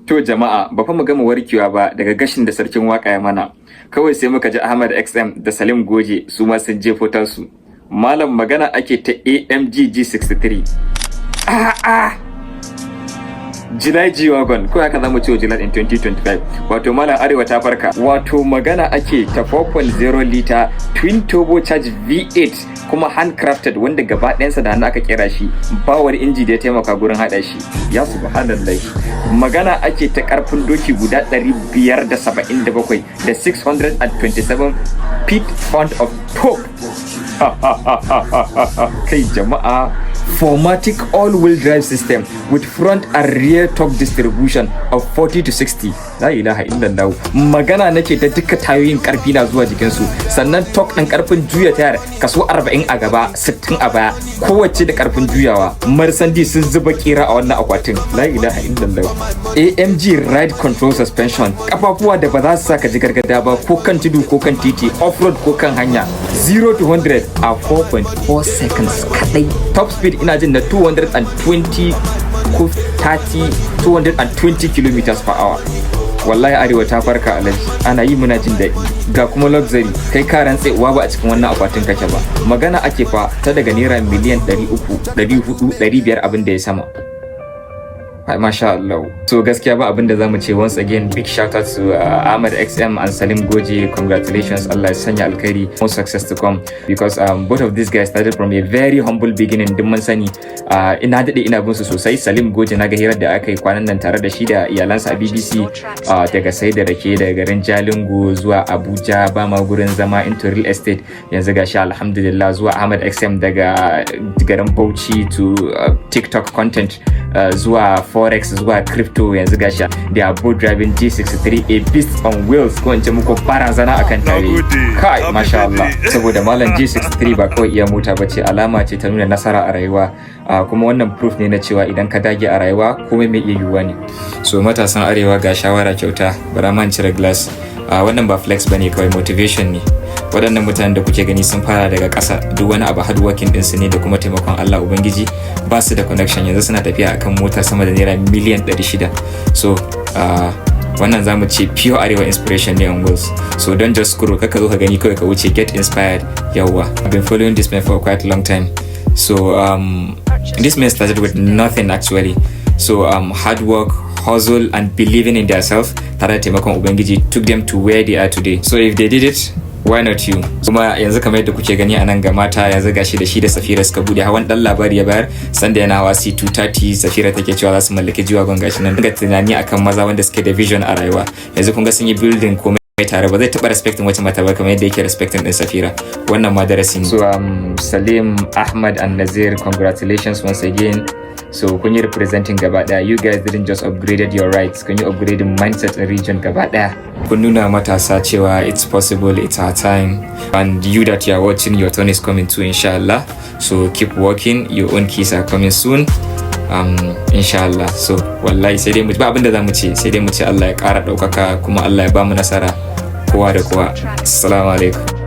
To jama'a ba fa mu gama warkewa ba daga gashin da sarkin waka ya mana. Kawai sai muka ji Ahmad XM da Saleemgoje su ma sun jefo tasu. Malam magana ake ta AMG G63. July G-Wagon ko haka zamu ce July in 2025. Wato malam arewa ta farka. Wato magana ake ta 4.0 liter twin turbo charge V8 kuma handcrafted wanda gaba ɗayansa da hannu aka kera shi, bawar inji da ya taimaka gurin haɗa shi. Ya subhanallahi. Magana ake ta karfin doki guda 577 da 627 feet pound of torque. Kai jama'a, Formatic all-wheel drive system with front and rear torque distribution of 40 to 60. La ilaha illallah. Magana nake da duka tayoyin karfi na zuwa jikinsu, sannan torque ɗin karfin juya tayar kaso 40 a gaba 60 a baya, kowace da karfin juyawa. Mercedes sun zuba kira a wannan akwatin. La ilaha illallah. AMG ride control suspension, kafafuwa da ba za su saka ji gargada ba ko kan tudu ko kan titi, off-road ko kan hanya. 0 to 100 a 4.4 seconds kadai. Top speed ina jin na 220 ko 220 kilometers per hour. Wallahi arewa ta farka alaji, ana yi muna jin daɗi. Ga kuma luxury, kai ka rantse uwa ba a cikin wannan akwatin kake ba. Magana ake fa ta daga naira miliyan 300 400 500 abin da ya sama. Masha Allah. So gaskiya ba abin da zamu ce, once again big shout out to Ahmad XM and Saleemgoje. Congratulations, Allah ya sanya alkhairi, more success to come, because both of these guys started from a very humble beginning. Din mun sani ina dade ina bin su sosai. Saleemgoje naga hirar da aka yi kwanan nan tare da shi da iyalansa a BBC, daga sai da rake daga garin Jalingo zuwa Abuja, ba ma gurin zama, into real estate. Yanzu gashi alhamdulillah zuwa Ahmad XM daga garin Bauchi to TikTok content, zuwa forex zuwa crypto. Yanzu gashi they are both driving G63, a beast on wheels, ko in ce muku barazana akan tare. Kai masha Allah, saboda malam G63 ba kawai iya mota bace, alama ce ta nuna nasara a rayuwa, kuma wannan proof ne na cewa idan ka dage a rayuwa komai mai iya yiwuwa ne. So matasan arewa ga shawara kyauta, bara man cire glass. Wannan ba flex bane, kawai motivation ne. Waɗannan mutanen da kuke gani sun fara daga ƙasa, duk wani abu hard working ɗinsu ne da kuma taimakon Allah Ubangiji. Ba su da connection, yanzu suna tafiya akan mota sama da naira miliyan 600. So wannan zamu ce pure arewa inspiration ne on wheels. So don't just scroll, kaka zo ka gani kawai ka wuce, get inspired. Yawwa, I've been following this man for quite a long time. So this man started with nothing actually. So hard work, hustle and believing in themselves tare da taimakon Ubangiji took them to where they are today. So if they did it, why not you? Kuma yanzu kamar yadda kuke gani anan ga mata, yanzu gashi da shi da Safira suka bude hawan dan labari ya bayar, sanda yana hawa C230. Safira take cewa za su mallaki G-Wagon, gashi nan ga tunani akan maza wanda suke da vision a rayuwa. Yanzu kun ga sun yi building komai tare, ba zai taba respecting wace mata ba kamar yadda yake respecting din Safira. Wannan ma darasi ne. So Saleem, Ahmad and Nazir, congratulations once again. So kun yi representing gaba daya, you guys didn't just upgraded your rights, kun yi upgrading mindset in region gaba daya. Kun nuna matasa cewa it's possible, it's our time, and you that you are watching, your turn is coming too, inshallah. So keep working, your own keys are coming soon, inshallah. So wallahi sai dai mu ba abinda zamu ce, sai dai mu ce Allah ya kara daukaka, kuma Allah ya ba mu nasara kowa da kowa. Assalamu alaikum.